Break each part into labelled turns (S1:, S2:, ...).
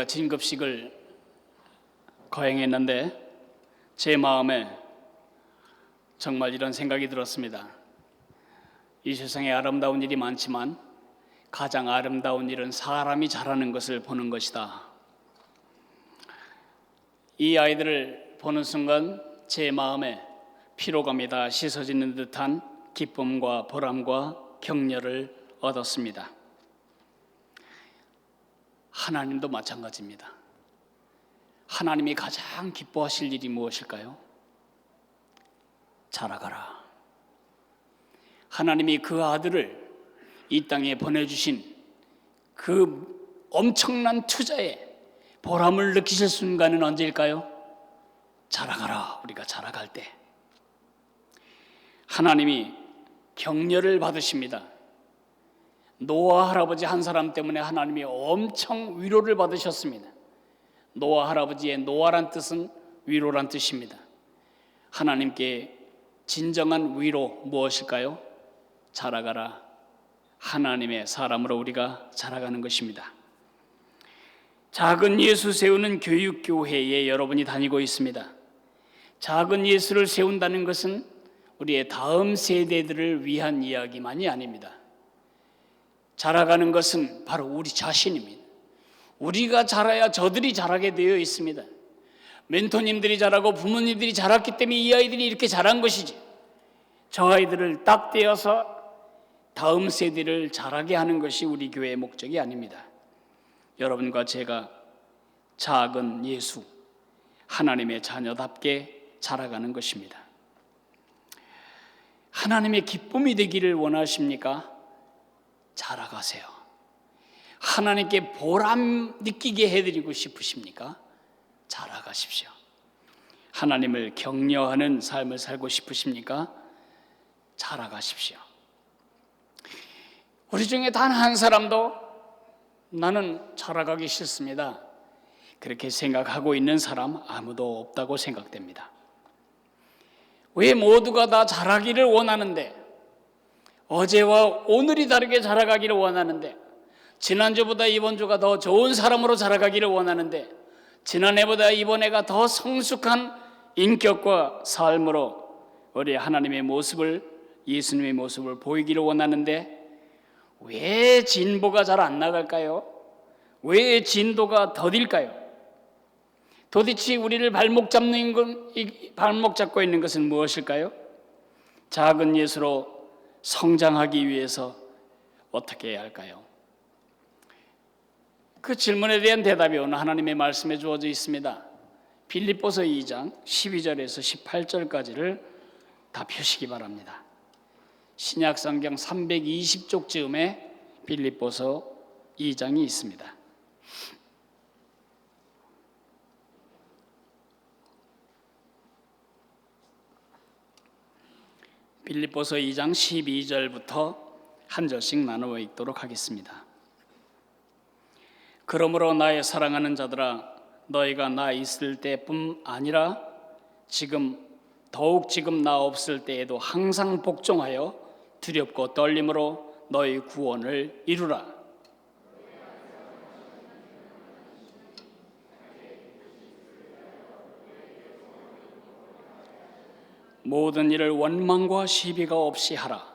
S1: 제가 진급식을 거행했는데 제 마음에 정말 이런 생각이 들었습니다. 이 세상에 아름다운 일이 많지만 가장 아름다운 일은 사람이 잘하는 것을 보는 것이다. 이 아이들을 보는 순간 제 마음에 피로감이 다 씻어지는 듯한 기쁨과 보람과 격려를 얻었습니다. 하나님도 마찬가지입니다. 하나님이 가장 기뻐하실 일이 무엇일까요? 자라가라. 하나님이 그 아들을 이 땅에 보내주신 그 엄청난 투자에 보람을 느끼실 순간은 언제일까요? 자라가라. 우리가 자라갈 때 하나님이 격려를 받으십니다. 노아 할아버지 한 사람 때문에 하나님이 엄청 위로를 받으셨습니다. 노아 할아버지의 노아란 뜻은 위로란 뜻입니다. 하나님께 진정한 위로 무엇일까요? 자라가라. 하나님의 사람으로 우리가 자라가는 것입니다. 작은 예수 세우는 교육교회에 여러분이 다니고 있습니다. 작은 예수를 세운다는 것은 우리의 다음 세대들을 위한 이야기만이 아닙니다. 자라가는 것은 바로 우리 자신입니다. 우리가 자라야 저들이 자라게 되어 있습니다. 멘토님들이 자라고 부모님들이 자랐기 때문에 이 아이들이 이렇게 자란 것이지, 저 아이들을 딱 떼어서 다음 세대를 자라게 하는 것이 우리 교회의 목적이 아닙니다. 여러분과 제가 작은 예수, 하나님의 자녀답게 자라가는 것입니다. 하나님의 기쁨이 되기를 원하십니까? 자라가세요. 하나님께 보람 느끼게 해드리고 싶으십니까? 자라가십시오. 하나님을 격려하는 삶을 살고 싶으십니까? 자라가십시오. 우리 중에 단 한 사람도 나는 자라가기 싫습니다, 그렇게 생각하고 있는 사람 아무도 없다고 생각됩니다. 왜 모두가 다 자라기를 원하는데, 어제와 오늘이 다르게 자라가기를 원하는데, 지난주보다 이번 주가 더 좋은 사람으로 자라가기를 원하는데, 지난해보다 이번 해가 더 성숙한 인격과 삶으로 우리 하나님의 모습을, 예수님의 모습을 보이기를 원하는데, 왜 진보가 잘 안 나갈까요? 왜 진도가 더딜까요? 도대체 우리를 발목 잡고 있는 것은 무엇일까요? 작은 예수로 성장하기 위해서 어떻게 해야 할까요? 그 질문에 대한 대답이 오늘 하나님의 말씀에 주어져 있습니다. 빌립보서 2장 12절에서 18절까지를 다 펴시기 바랍니다. 신약성경 320쪽쯤에 빌립보서 2장이 있습니다. 빌립보서 2장 12절부터 한 절씩 나누어 읽도록 하겠습니다. 그러므로 나의 사랑하는 자들아, 너희가 나 있을 때뿐 아니라 더욱 지금 나 없을 때에도 항상 복종하여 두렵고 떨림으로 너희 구원을 이루라. 모든 일을 원망과 시비가 없이 하라.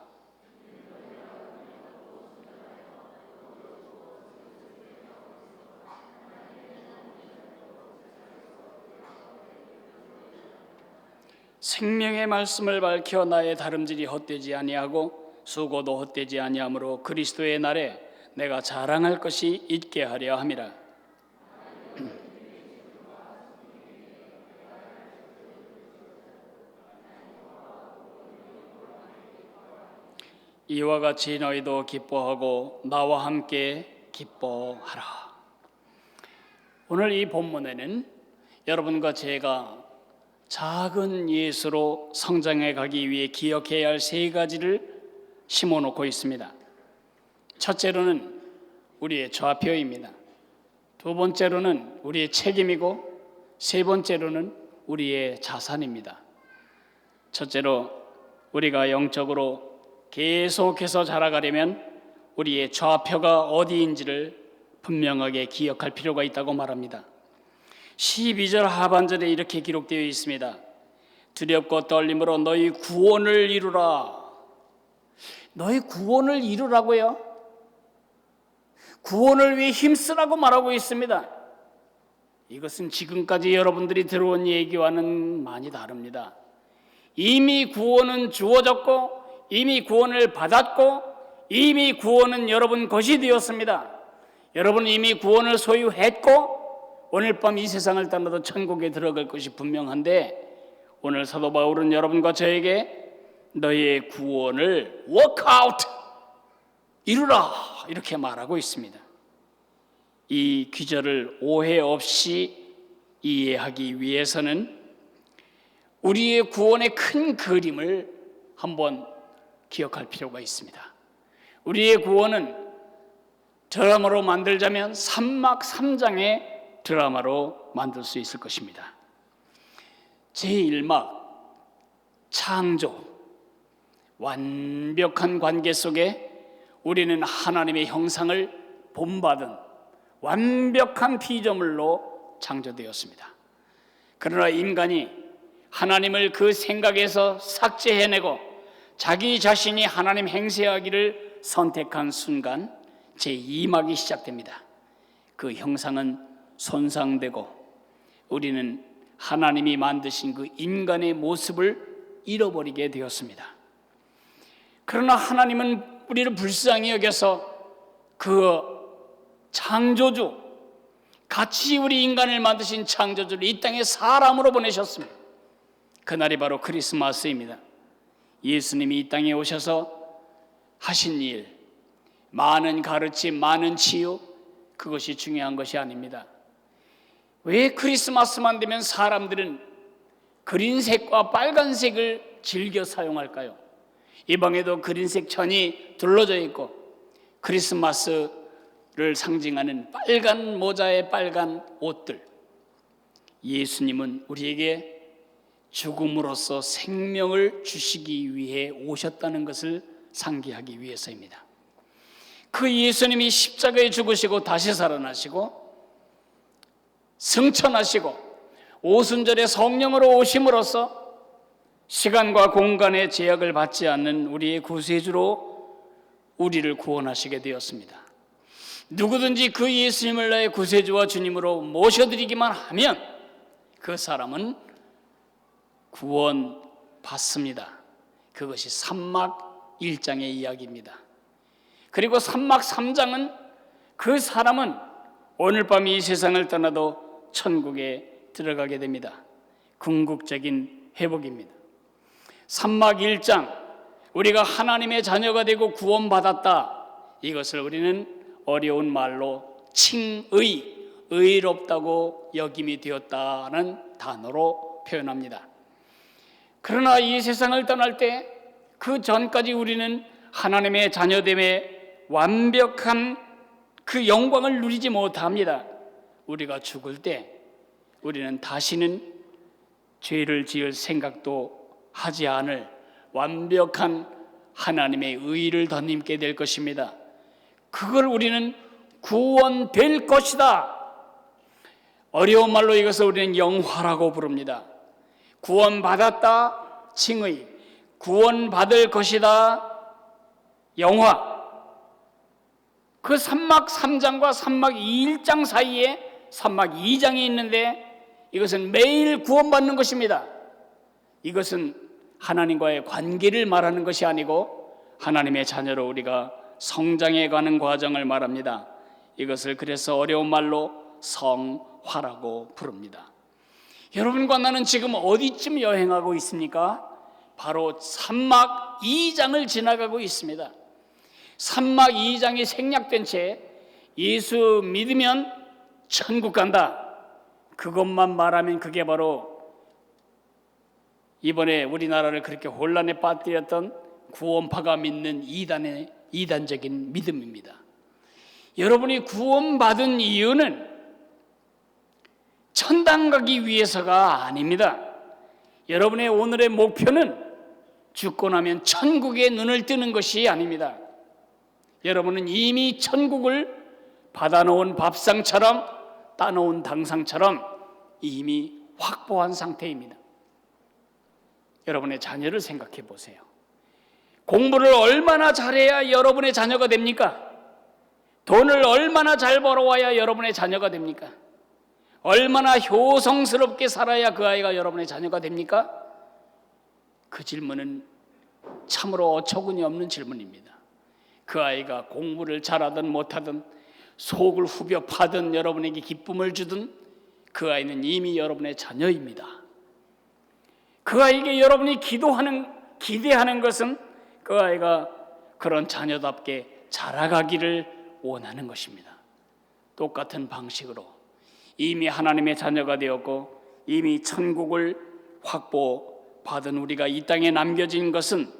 S1: 생명의 말씀을 밝혀 나의 다름질이 헛되지 아니하고 수고도 헛되지 아니하므로 그리스도의 날에 내가 자랑할 것이 있게 하려 함이라. 이와 같이 너희도 기뻐하고 나와 함께 기뻐하라. 오늘 이 본문에는 여러분과 제가 작은 예수로 성장해 가기 위해 기억해야 할 세 가지를 심어놓고 있습니다. 첫째로는 우리의 좌표입니다. 두 번째로는 우리의 책임이고, 세 번째로는 우리의 자산입니다. 첫째로 우리가 영적으로 계속해서 자라가려면 우리의 좌표가 어디인지를 분명하게 기억할 필요가 있다고 말합니다. 12절 하반절에 이렇게 기록되어 있습니다. 두렵고 떨림으로 너희 구원을 이루라. 너희 구원을 이루라고요? 구원을 위해 힘쓰라고 말하고 있습니다. 이것은 지금까지 여러분들이 들어온 얘기와는 많이 다릅니다. 이미 구원은 주어졌고, 이미 구원을 받았고, 이미 구원은 여러분 것이 되었습니다. 여러분은 이미 구원을 소유했고, 오늘 밤 이 세상을 떠나도 천국에 들어갈 것이 분명한데, 오늘 사도 바울은 여러분과 저에게 너희의 구원을 워크아웃, 이루라, 이렇게 말하고 있습니다. 이 귀절을 오해 없이 이해하기 위해서는 우리의 구원의 큰 그림을 한번 기억할 필요가 있습니다. 우리의 구원은 드라마로 만들자면 3막 3장의 드라마로 만들 수 있을 것입니다. 제1막 창조, 완벽한 관계 속에 우리는 하나님의 형상을 본받은 완벽한 피조물로 창조되었습니다. 그러나 인간이 하나님을 그 생각에서 삭제해내고 자기 자신이 하나님 행세하기를 선택한 순간 제2막이 시작됩니다. 그 형상은 손상되고 우리는 하나님이 만드신 그 인간의 모습을 잃어버리게 되었습니다. 그러나 하나님은 우리를 불쌍히 여겨서 그 창조주, 같이 우리 인간을 만드신 창조주를 이 땅에 사람으로 보내셨습니다. 그날이 바로 크리스마스입니다. 예수님이 이 땅에 오셔서 하신 일, 많은 가르침, 많은 치유, 그것이 중요한 것이 아닙니다. 왜 크리스마스만 되면 사람들은 그린색과 빨간색을 즐겨 사용할까요? 이 방에도 그린색 천이 둘러져 있고 크리스마스를 상징하는 빨간 모자에 빨간 옷들, 예수님은 우리에게 죽음으로써 생명을 주시기 위해 오셨다는 것을 상기하기 위해서입니다. 그 예수님이 십자가에 죽으시고 다시 살아나시고 승천하시고 오순절에 성령으로 오심으로써 시간과 공간의 제약을 받지 않는 우리의 구세주로 우리를 구원하시게 되었습니다. 누구든지 그 예수님을 나의 구세주와 주님으로 모셔드리기만 하면 그 사람은 구원받습니다. 그것이 3막 1장의 이야기입니다. 그리고 3막 3장은 그 사람은 오늘 밤 이 세상을 떠나도 천국에 들어가게 됩니다. 궁극적인 회복입니다. 3막 1장, 우리가 하나님의 자녀가 되고 구원받았다, 이것을 우리는 어려운 말로 칭의, 의롭다고 여김이 되었다는 단어로 표현합니다. 그러나 이 세상을 떠날 때 그 전까지 우리는 하나님의 자녀됨의 완벽한 그 영광을 누리지 못합니다. 우리가 죽을 때 우리는 다시는 죄를 지을 생각도 하지 않을 완벽한 하나님의 의를 덧입게 될 것입니다. 그걸 우리는 구원될 것이다. 어려운 말로 이것을 우리는 영화라고 부릅니다. 구원받았다, 칭의, 구원받을 것이다, 영화. 그 3막 3장과 3막 1장 사이에 3막 2장이 있는데 이것은 매일 구원받는 것입니다. 이것은 하나님과의 관계를 말하는 것이 아니고 하나님의 자녀로 우리가 성장해가는 과정을 말합니다. 이것을 그래서 어려운 말로 성화라고 부릅니다. 여러분과 나는 지금 어디쯤 여행하고 있습니까? 바로 3막 2장을 지나가고 있습니다. 3막 2장이 생략된 채 예수 믿으면 천국 간다, 그것만 말하면 그게 바로 이번에 우리나라를 그렇게 혼란에 빠뜨렸던 구원파가 믿는 이단적인 믿음입니다. 여러분이 구원받은 이유는 천당 가기 위해서가 아닙니다. 여러분의 오늘의 목표는 죽고 나면 천국에 눈을 뜨는 것이 아닙니다. 여러분은 이미 천국을 받아놓은 밥상처럼 따놓은 당상처럼 이미 확보한 상태입니다. 여러분의 자녀를 생각해 보세요. 공부를 얼마나 잘해야 여러분의 자녀가 됩니까? 돈을 얼마나 잘 벌어와야 여러분의 자녀가 됩니까? 얼마나 효성스럽게 살아야 그 아이가 여러분의 자녀가 됩니까? 그 질문은 참으로 어처구니 없는 질문입니다. 그 아이가 공부를 잘하든 못하든 속을 후벼 파든 여러분에게 기쁨을 주든 그 아이는 이미 여러분의 자녀입니다. 그 아이에게 여러분이 기대하는 것은 그 아이가 그런 자녀답게 자라가기를 원하는 것입니다. 똑같은 방식으로 이미 하나님의 자녀가 되었고 이미 천국을 확보받은 우리가 이 땅에 남겨진 것은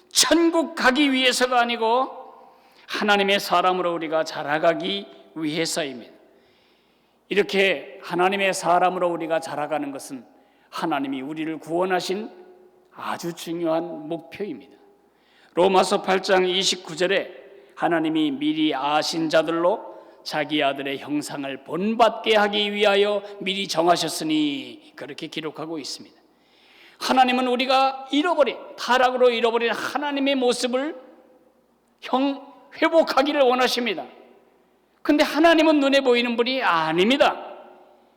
S1: 천국 가기 위해서가 아니고 하나님의 사람으로 우리가 자라가기 위해서입니다. 이렇게 하나님의 사람으로 우리가 자라가는 것은 하나님이 우리를 구원하신 아주 중요한 목표입니다. 로마서 8장 29절에 하나님이 미리 아신 자들로 자기 아들의 형상을 본받게 하기 위하여 미리 정하셨으니 그렇게 기록하고 있습니다. 하나님은 우리가 타락으로 잃어버린 하나님의 모습을 회복하기를 원하십니다. 근데 하나님은 눈에 보이는 분이 아닙니다.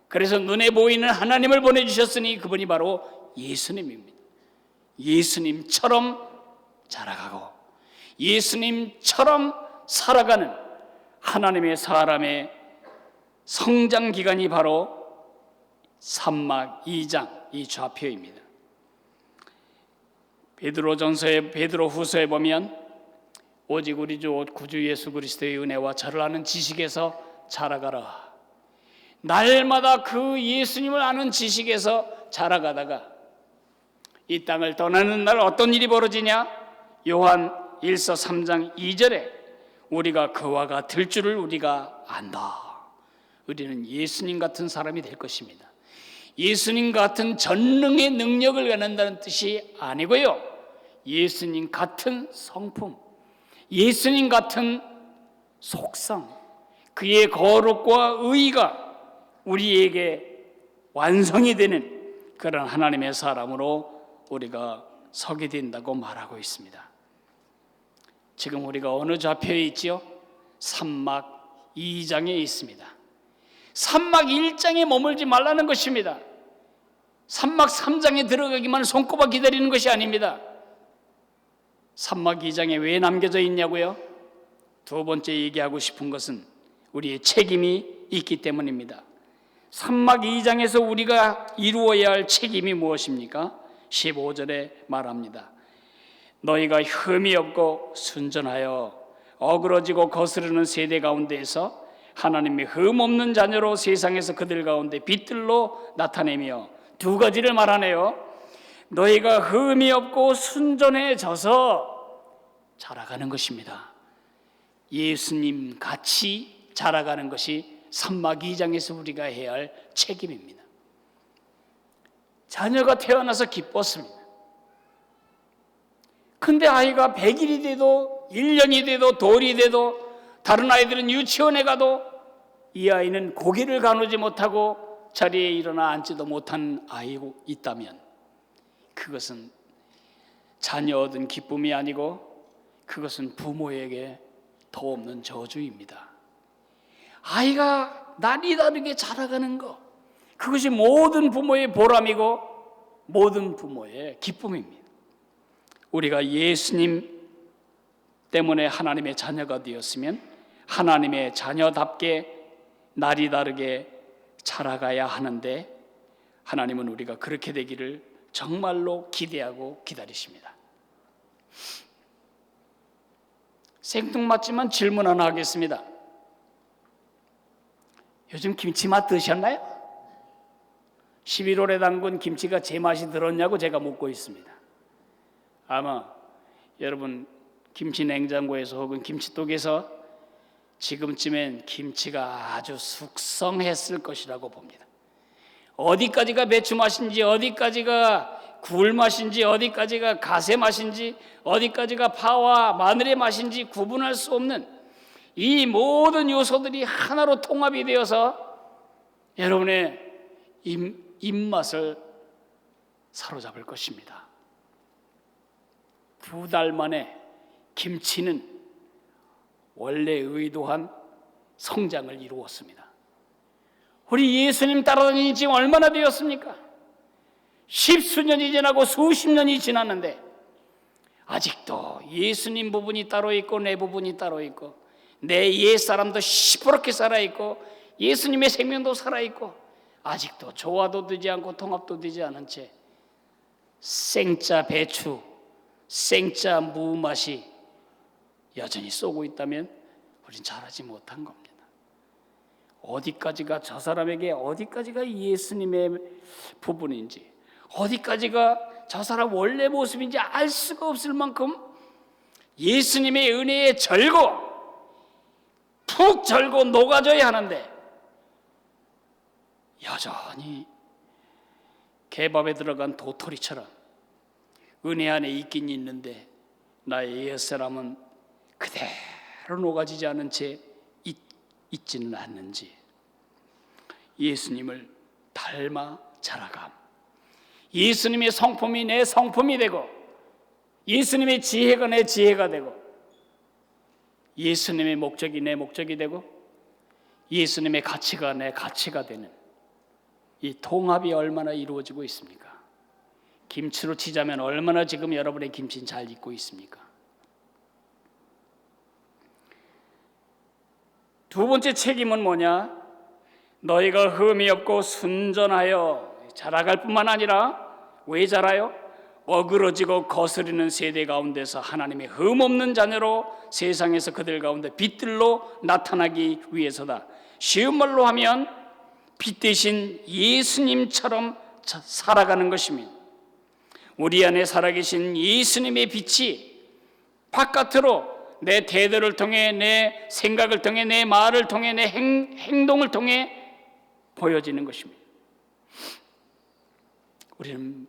S1: 그래서 눈에 보이는 하나님을 보내주셨으니 그분이 바로 예수님입니다. 예수님처럼 자라가고 예수님처럼 살아가는 하나님의 사람의 성장 기간이 바로 산막 2장 이 좌표입니다. 베드로후서에 보면 오직 우리 주 구주 예수 그리스도의 은혜와 저를 아는 지식에서 자라가라. 날마다 그 예수님을 아는 지식에서 자라가다가 이 땅을 떠나는 날 어떤 일이 벌어지냐? 요한 1서 3장 2절에 우리가 그와 같을 줄을 우리가 안다. 우리는 예수님 같은 사람이 될 것입니다. 예수님 같은 전능의 능력을 갖는다는 뜻이 아니고요, 예수님 같은 성품, 예수님 같은 속성, 그의 거룩과 의가 우리에게 완성이 되는 그런 하나님의 사람으로 우리가 서게 된다고 말하고 있습니다. 지금 우리가 어느 좌표에 있지요? 산막 2장에 있습니다. 산막 1장에 머물지 말라는 것입니다. 산막 3장에 들어가기만 손꼽아 기다리는 것이 아닙니다. 산막 2장에 왜 남겨져 있냐고요? 두 번째 얘기하고 싶은 것은 우리의 책임이 있기 때문입니다. 산막 2장에서 우리가 이루어야 할 책임이 무엇입니까? 15절에 말합니다. 너희가 흠이 없고 순전하여 어그러지고 거스르는 세대 가운데에서 하나님의 흠 없는 자녀로 세상에서 그들 가운데 빛들로 나타내며, 두 가지를 말하네요. 너희가 흠이 없고 순전해져서 자라가는 것입니다. 예수님 같이 자라가는 것이 산막 2장에서 우리가 해야 할 책임입니다. 자녀가 태어나서 기뻤습니다. 근데 아이가 100일이 돼도 1년이 돼도 돌이 돼도 다른 아이들은 유치원에 가도 이 아이는 고개를 가누지 못하고 자리에 일어나 앉지도 못한 아이가 있다면 그것은 자녀 얻은 기쁨이 아니고 그것은 부모에게 도없는 저주입니다. 아이가 날이 다르게 자라가는 것, 그것이 모든 부모의 보람이고 모든 부모의 기쁨입니다. 우리가 예수님 때문에 하나님의 자녀가 되었으면 하나님의 자녀답게 날이 다르게 자라가야 하는데 하나님은 우리가 그렇게 되기를 정말로 기대하고 기다리십니다. 생뚱맞지만 질문 하나 하겠습니다. 요즘 김치 맛 드셨나요? 11월에 담근 김치가 제 맛이 들었냐고 제가 묻고 있습니다. 아마 여러분 김치 냉장고에서 혹은 김치독에서 지금쯤엔 김치가 아주 숙성했을 것이라고 봅니다. 어디까지가 배추 맛인지, 어디까지가 굴 맛인지, 어디까지가 가세 맛인지, 어디까지가 파와 마늘의 맛인지 구분할 수 없는 이 모든 요소들이 하나로 통합이 되어서 여러분의 입맛을 사로잡을 것입니다. 2달 만에 김치는 원래 의도한 성장을 이루었습니다. 우리 예수님 따라다니는 지금 얼마나 되었습니까? 10수년이 지나고 수십 년이 지났는데 아직도 예수님 부분이 따로 있고 내 부분이 따로 있고 내 옛사람도 시퍼렇게 살아있고 예수님의 생명도 살아있고 아직도 조화도 되지 않고 통합도 되지 않은 채 생짜 배추, 생짜 무 맛이 여전히 쏘고 있다면 우린 잘하지 못한 겁니다. 어디까지가 저 사람에게 어디까지가 예수님의 부분인지 어디까지가 저 사람 원래 모습인지 알 수가 없을 만큼 예수님의 은혜에 절고 푹 절고 녹아져야 하는데 여전히 개밥에 들어간 도토리처럼 은혜 안에 있긴 있는데 나의 옛사람은 그대로 녹아지지 않은 채 있지는 않는지 예수님을 닮아 자라감, 예수님의 성품이 내 성품이 되고 예수님의 지혜가 내 지혜가 되고 예수님의 목적이 내 목적이 되고 예수님의 가치가 내 가치가 되는 이 통합이 얼마나 이루어지고 있습니까? 김치로 치자면 얼마나 지금 여러분의 김치는 잘 익고 있습니까? 두 번째 책임은 뭐냐? 너희가 흠이 없고 순전하여 자라갈 뿐만 아니라 왜 자라요? 어그러지고 거스리는 세대 가운데서 하나님의 흠 없는 자녀로 세상에서 그들 가운데 빛들로 나타나기 위해서다. 쉬운 말로 하면 빛 대신 예수님처럼 살아가는 것입니다. 우리 안에 살아계신 예수님의 빛이 바깥으로 내 태도를 통해 내 생각을 통해 내 말을 통해 내 행동을 통해 보여지는 것입니다. 우리는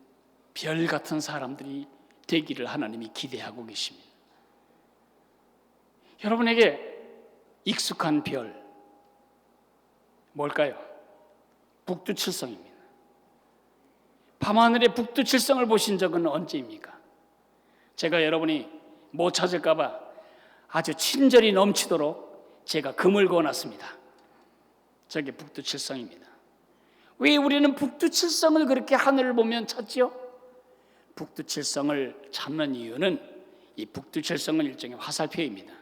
S1: 별 같은 사람들이 되기를 하나님이 기대하고 계십니다. 여러분에게 익숙한 별 뭘까요? 북두칠성입니다. 밤하늘의 북두칠성을 보신 적은 언제입니까? 제가 여러분이 못 찾을까 봐 아주 친절이 넘치도록 제가 금을 그어놨습니다. 저게 북두칠성입니다. 왜 우리는 북두칠성을 그렇게 하늘을 보면 찾지요? 북두칠성을 찾는 이유는 이 북두칠성은 일종의 화살표입니다.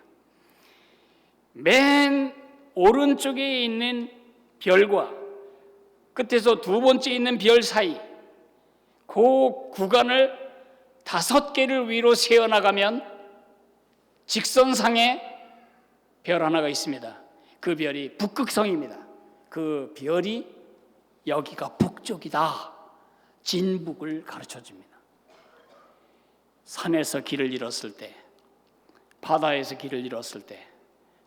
S1: 맨 오른쪽에 있는 별과 끝에서 두 번째 있는 별 사이 그 구간을 5개를 위로 세어나가면 직선상에 별 하나가 있습니다. 그 별이 북극성입니다. 그 별이 여기가 북쪽이다, 진북을 가르쳐줍니다. 산에서 길을 잃었을 때, 바다에서 길을 잃었을 때,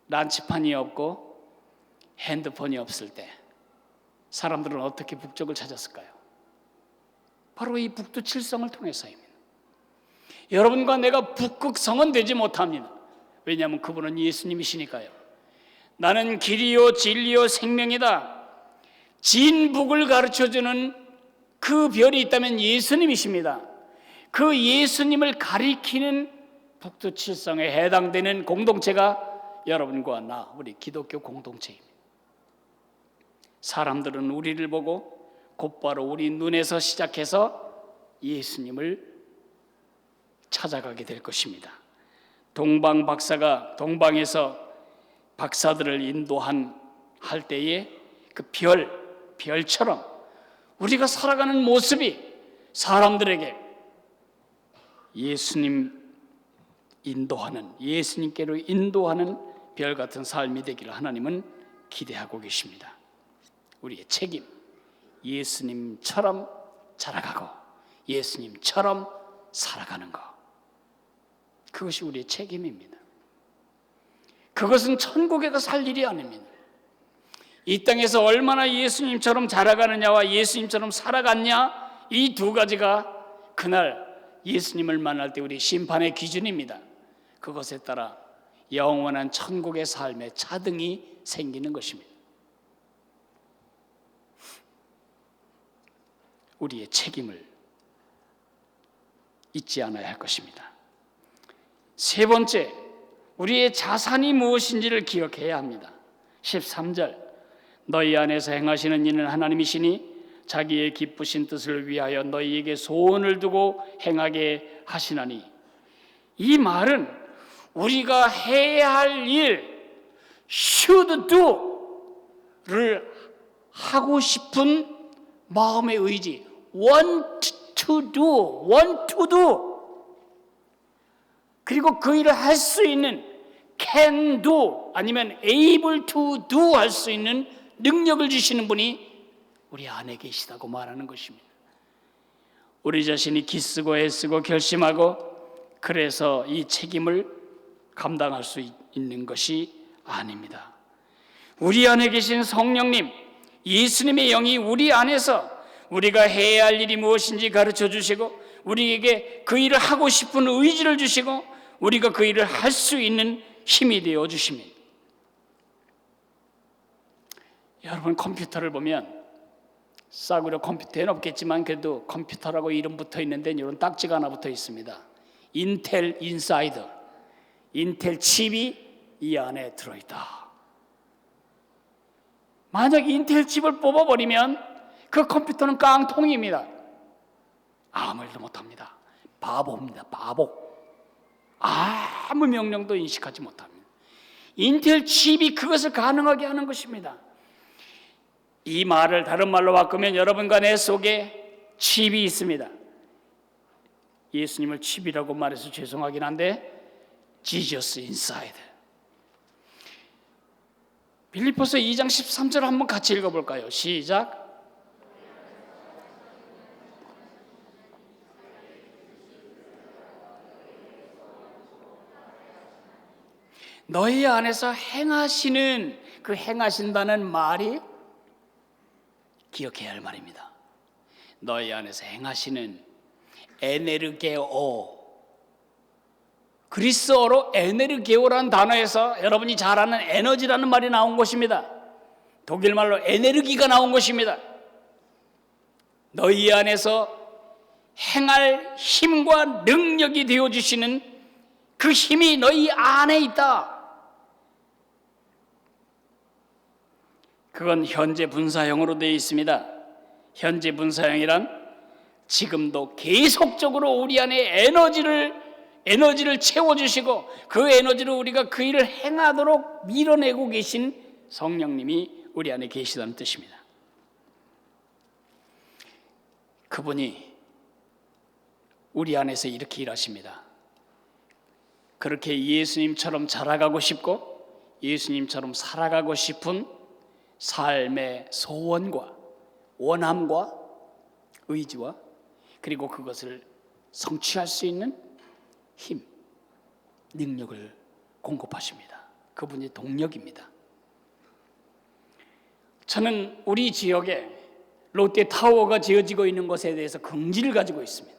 S1: 란치판이 없고 핸드폰이 없을 때 사람들은 어떻게 북쪽을 찾았을까요? 바로 이 북두칠성을 통해서입니다. 여러분과 내가 북극성은 되지 못합니다. 왜냐하면 그분은 예수님이시니까요. 나는 길이요 진리요 생명이다. 진북을 가르쳐주는 그 별이 있다면 예수님이십니다. 그 예수님을 가리키는 북두칠성에 해당되는 공동체가 여러분과 나, 우리 기독교 공동체입니다. 사람들은 우리를 보고 곧바로 우리 눈에서 시작해서 예수님을 찾아가게 될 것입니다. 동방 박사가 동방에서 박사들을 할 때에 그 별처럼 우리가 살아가는 모습이 사람들에게 예수님께로 인도하는 별 같은 삶이 되기를 하나님은 기대하고 계십니다. 우리의 책임, 예수님처럼 자라가고 예수님처럼 살아가는 것, 그것이 우리의 책임입니다. 그것은 천국에 가서 살 일이 아닙니다. 이 땅에서 얼마나 예수님처럼 자라가느냐와 예수님처럼 살아갔냐, 이 두 가지가 그날 예수님을 만날 때 우리 심판의 기준입니다. 그것에 따라 영원한 천국의 삶에 차등이 생기는 것입니다. 우리의 책임을 잊지 않아야 할 것입니다. 세 번째, 우리의 자산이 무엇인지를 기억해야 합니다. 13절, 너희 안에서 행하시는 이는 하나님이시니 자기의 기쁘신 뜻을 위하여 너희에게 소원을 두고 행하게 하시나니. 이 말은 우리가 해야 할 일, should do를 하고 싶은 마음의 의지, want to do, 그리고 그 일을 할 수 있는 can do 아니면 able to do 할 수 있는 능력을 주시는 분이 우리 안에 계시다고 말하는 것입니다. 우리 자신이 기쓰고 애쓰고 결심하고 그래서 이 책임을 감당할 수 있는 것이 아닙니다. 우리 안에 계신 성령님, 예수님의 영이 우리 안에서 우리가 해야 할 일이 무엇인지 가르쳐 주시고 우리에게 그 일을 하고 싶은 의지를 주시고 우리가 그 일을 할 수 있는 힘이 되어 주십니다. 여러분, 컴퓨터를 보면 싸구려 컴퓨터에는 없겠지만 그래도 컴퓨터라고 이름 붙어 있는데 이런 딱지가 하나 붙어 있습니다. 인텔 인사이더, 인텔 칩이 이 안에 들어있다. 만약 인텔 칩을 뽑아버리면 그 컴퓨터는 깡통입니다. 아무 일도 못합니다. 바보입니다. 바보. 아무 명령도 인식하지 못합니다. 인텔 칩이 그것을 가능하게 하는 것입니다. 이 말을 다른 말로 바꾸면 여러분과 내 속에 칩이 있습니다. 예수님을 칩이라고 말해서 죄송하긴 한데 Jesus inside. 빌립보서 2장 13절 한번 같이 읽어볼까요? 시작. 너희 안에서 행하시는, 그 행하신다는 말이 기억해야 할 말입니다. 너희 안에서 행하시는 에네르게오, 그리스어로 에네르게오라는 단어에서 여러분이 잘 아는 에너지라는 말이 나온 것입니다. 독일말로 에네르기가 나온 것입니다. 너희 안에서 행할 힘과 능력이 되어주시는 그 힘이 너희 안에 있다. 그건 현재 분사형으로 되어 있습니다. 현재 분사형이란 지금도 계속적으로 우리 안에 에너지를 채워주시고 그 에너지로 우리가 그 일을 행하도록 밀어내고 계신 성령님이 우리 안에 계시다는 뜻입니다. 그분이 우리 안에서 이렇게 일하십니다. 그렇게 예수님처럼 자라가고 싶고 예수님처럼 살아가고 싶은 삶의 소원과 원함과 의지와 그리고 그것을 성취할 수 있는 힘, 능력을 공급하십니다. 그분이 동력입니다. 저는 우리 지역에 롯데타워가 지어지고 있는 것에 대해서 긍지를 가지고 있습니다.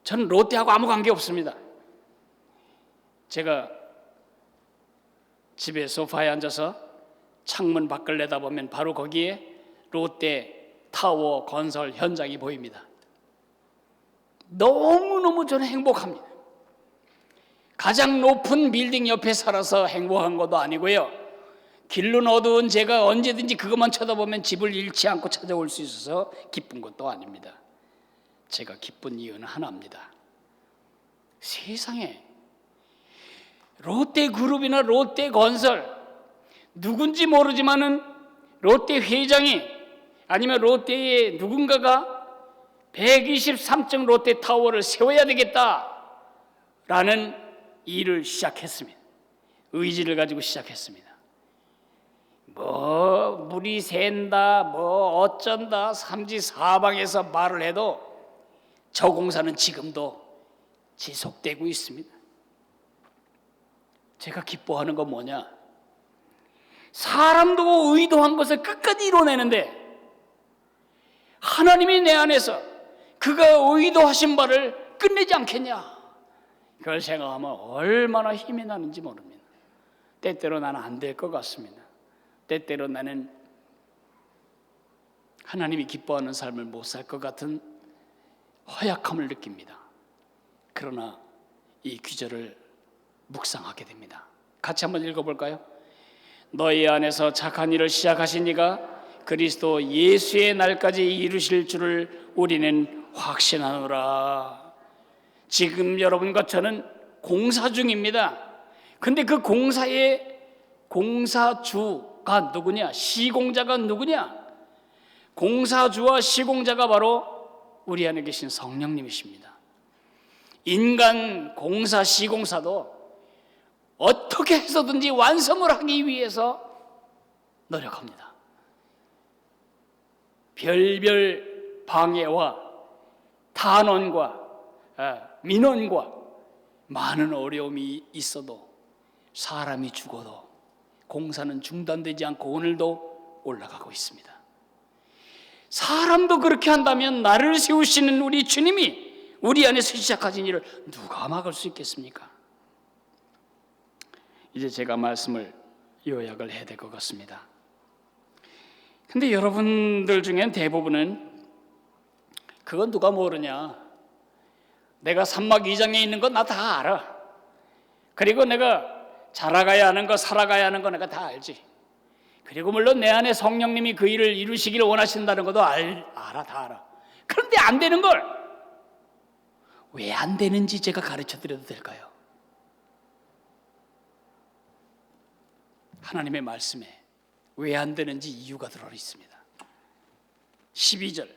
S1: 저는 롯데하고 아무 관계 없습니다. 제가 집에 소파에 앉아서 창문 밖을 내다보면 바로 거기에 롯데타워 건설 현장이 보입니다. 너무너무 저는 행복합니다. 가장 높은 빌딩 옆에 살아서 행복한 것도 아니고요, 길은 어두운 제가 언제든지 그것만 쳐다보면 집을 잃지 않고 찾아올 수 있어서 기쁜 것도 아닙니다. 제가 기쁜 이유는 하나입니다. 세상에 롯데그룹이나 롯데건설, 누군지 모르지만은 롯데 회장이 아니면 롯데의 누군가가 123층 롯데타워를 세워야 되겠다라는 일을 시작했습니다. 의지를 가지고 시작했습니다. 뭐 물이 샌다, 뭐 어쩐다, 삼지사방에서 말을 해도 저 공사는 지금도 지속되고 있습니다. 제가 기뻐하는 건 뭐냐? 사람도 의도한 것을 끝까지 이뤄내는데 하나님이 내 안에서 그가 의도하신 바를 끝내지 않겠냐? 그걸 생각하면 얼마나 힘이 나는지 모릅니다. 때때로 나는 안 될 것 같습니다. 때때로 나는 하나님이 기뻐하는 삶을 못 살 것 같은 허약함을 느낍니다. 그러나 이 귀절을 묵상하게 됩니다. 같이 한번 읽어볼까요? 너희 안에서 착한 일을 시작하신 이가 그리스도 예수의 날까지 이루실 줄을 우리는 확신하노라. 지금 여러분과 저는 공사 중입니다. 근데 그 공사의 공사주가 누구냐? 시공자가 누구냐? 공사주와 시공자가 바로 우리 안에 계신 성령님이십니다. 인간 공사 시공사도 어떻게 해서든지 완성을 하기 위해서 노력합니다. 별별 방해와 탄원과 민원과 많은 어려움이 있어도 사람이 죽어도 공사는 중단되지 않고 오늘도 올라가고 있습니다. 사람도 그렇게 한다면 나를 세우시는 우리 주님이 우리 안에서 시작하신 일을 누가 막을 수 있겠습니까? 이제 제가 말씀을 요약을 해야 될 것 같습니다. 근데 여러분들 중엔 대부분은 그건 누가 모르냐? 내가 산막 2장에 있는 건 나 다 알아. 그리고 내가 자라가야 하는 거, 살아가야 하는 거 내가 다 알지. 그리고 물론 내 안에 성령님이 그 일을 이루시기를 원하신다는 것도 알아, 다 알아. 그런데 안 되는 걸 왜 안 되는지 제가 가르쳐 드려도 될까요? 하나님의 말씀에 왜 안 되는지 이유가 들어 있습니다. 12절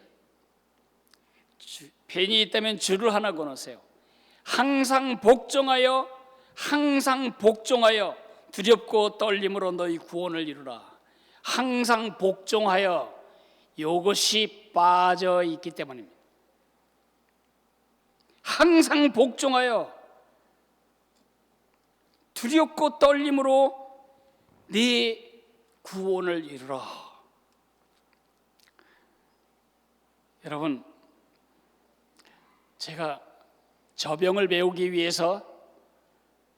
S1: 벤이 있다면 줄을 하나 끊으세요. 항상 복종하여 두렵고 떨림으로 너희 구원을 이루라. 항상 복종하여 이것이 빠져 있기 때문입니다. 항상 복종하여 두렵고 떨림으로 네 구원을 이루라. 여러분, 제가 저병을 배우기 위해서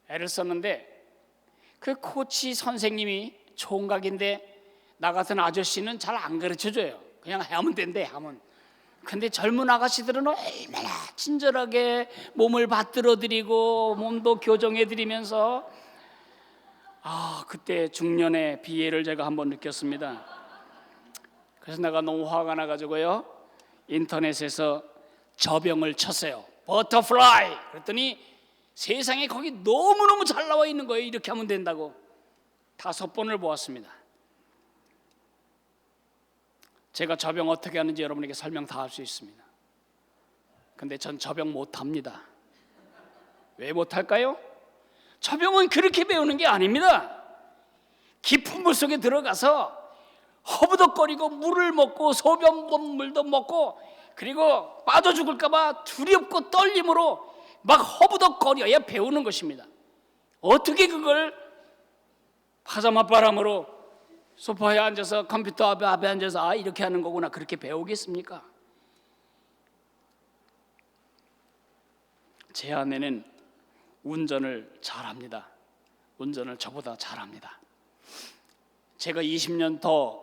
S1: 애를 썼는데 그 코치 선생님이 총각인데 나 같은 아저씨는 잘 안 가르쳐줘요. 그냥 하면 된대, 하면. 근데 젊은 아가씨들은 얼마나 친절하게 몸을 받들어드리고 몸도 교정해드리면서 그때 중년의 비애를 제가 한번 느꼈습니다. 그래서 내가 너무 화가 나가지고요 인터넷에서 저병을 쳤어요. 버터플라이. 그랬더니 세상에 거기 너무너무 잘 나와 있는 거예요. 이렇게 하면 된다고. 5번을 보았습니다. 제가 저병 어떻게 하는지 여러분에게 설명 다 할 수 있습니다. 근데 전 저병 못합니다. 왜 못할까요? 저병은 그렇게 배우는 게 아닙니다. 깊은 물 속에 들어가서 허부덕거리고 물을 먹고 소변물도 먹고 그리고 빠져 죽을까 봐 두렵고 떨림으로 막 허부덕거려야 배우는 것입니다. 어떻게 그걸 파자마 바람으로 소파에 앉아서 컴퓨터 앞에 앉아서 이렇게 하는 거구나 그렇게 배우겠습니까? 제 아내는 운전을 잘합니다. 운전을 저보다 잘합니다. 제가 20년 더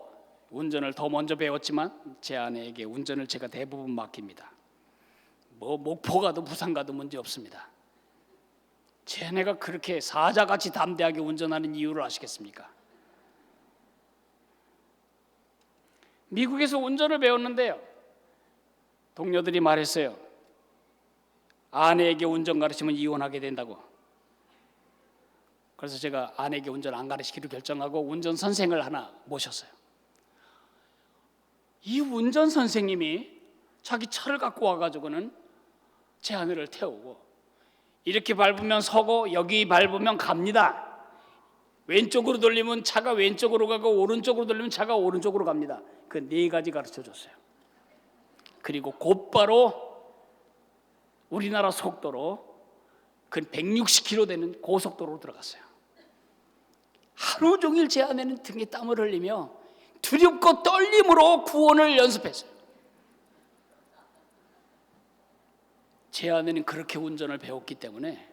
S1: 운전을 더 먼저 배웠지만 제 아내에게 운전을 제가 대부분 맡깁니다. 목포 가도 부산 가도 문제 없습니다. 제 아내가 그렇게 사자같이 담대하게 운전하는 이유를 아시겠습니까? 미국에서 운전을 배웠는데요 동료들이 말했어요. 아내에게 운전 가르치면 이혼하게 된다고. 그래서 제가 아내에게 운전 안 가르치기로 결정하고 운전 선생을 하나 모셨어요. 이 운전 선생님이 자기 차를 갖고 와가지고는 제 아내를 태우고 이렇게 밟으면 서고 여기 밟으면 갑니다. 왼쪽으로 돌리면 차가 왼쪽으로 가고 오른쪽으로 돌리면 차가 오른쪽으로 갑니다. 그 4가지 가르쳐 줬어요. 그리고 곧바로 우리나라 속도로 그 160km 되는 고속도로로 들어갔어요. 하루 종일 제 아내는 등에 땀을 흘리며 두렵고 떨림으로 구원을 연습했어요. 제 아내는 그렇게 운전을 배웠기 때문에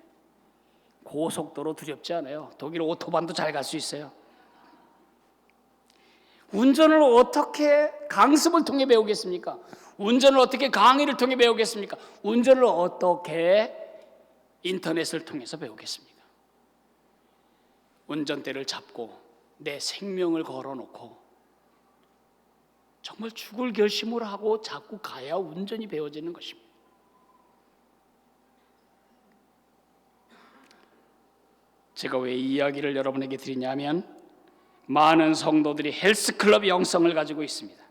S1: 고속도로 두렵지 않아요. 독일 오토반도 잘 갈 수 있어요. 운전을 어떻게 강습을 통해 배우겠습니까? 운전을 어떻게 강의를 통해 배우겠습니까? 운전을 어떻게 인터넷을 통해서 배우겠습니까? 운전대를 잡고 내 생명을 걸어놓고 정말 죽을 결심을 하고 자꾸 가야 운전이 배워지는 것입니다. 제가 왜 이 이야기를 여러분에게 드리냐면 많은 성도들이 헬스클럽 영성을 가지고 있습니다.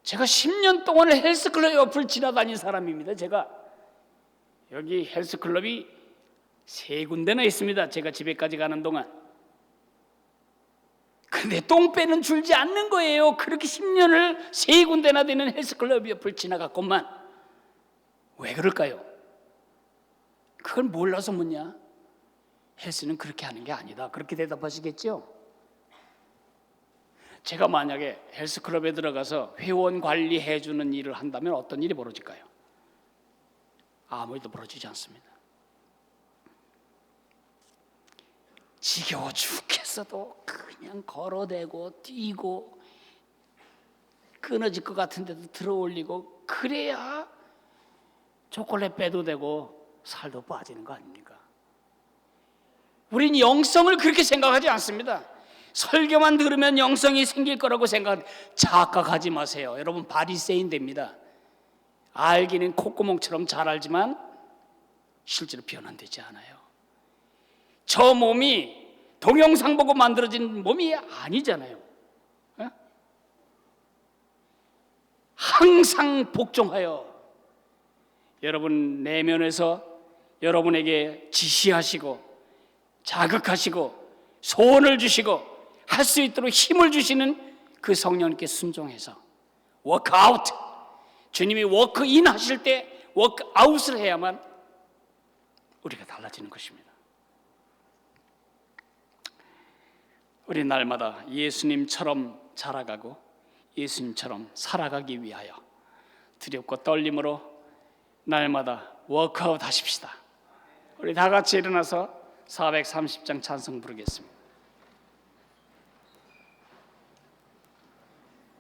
S1: 제가 10년 동안 헬스클럽 옆을 지나다닌 사람입니다. 제가 여기 헬스클럽이 3군데나 있습니다. 제가 집에까지 가는 동안. 근데 똥배는 줄지 않는 거예요. 그렇게 10년을 3군데나 되는 헬스클럽 옆을 지나갔건만. 왜 그럴까요? 그걸 몰라서 묻냐? 헬스는 그렇게 하는 게 아니다. 그렇게 대답하시겠죠? 제가 만약에 헬스클럽에 들어가서 회원 관리해 주는 일을 한다면 어떤 일이 벌어질까요? 아무 일도 벌어지지 않습니다. 지겨워 죽겠어도 그냥 걸어대고 뛰고 끊어질 것 같은데도 들어올리고 그래야 초콜릿 빼도 되고 살도 빠지는 거 아닙니까? 우린 영성을 그렇게 생각하지 않습니다. 설교만 들으면 영성이 생길 거라고 착각하지 마세요. 여러분 바리새인 됩니다. 알기는 콧구멍처럼 잘 알지만 실제로 변환되지 않아요. 저 몸이 동영상 보고 만들어진 몸이 아니잖아요. 항상 복종하여 여러분 내면에서 여러분에게 지시하시고 자극하시고 소원을 주시고 할 수 있도록 힘을 주시는 그 성령님께 순종해서 워크아웃, 주님이 워크인 하실 때 워크아웃을 해야만 우리가 달라지는 것입니다. 우리 날마다 예수님처럼 자라가고 예수님처럼 살아가기 위하여 두렵고 떨림으로 날마다 워크아웃 하십시다. 우리 다 같이 일어나서 430장 찬송 부르겠습니다.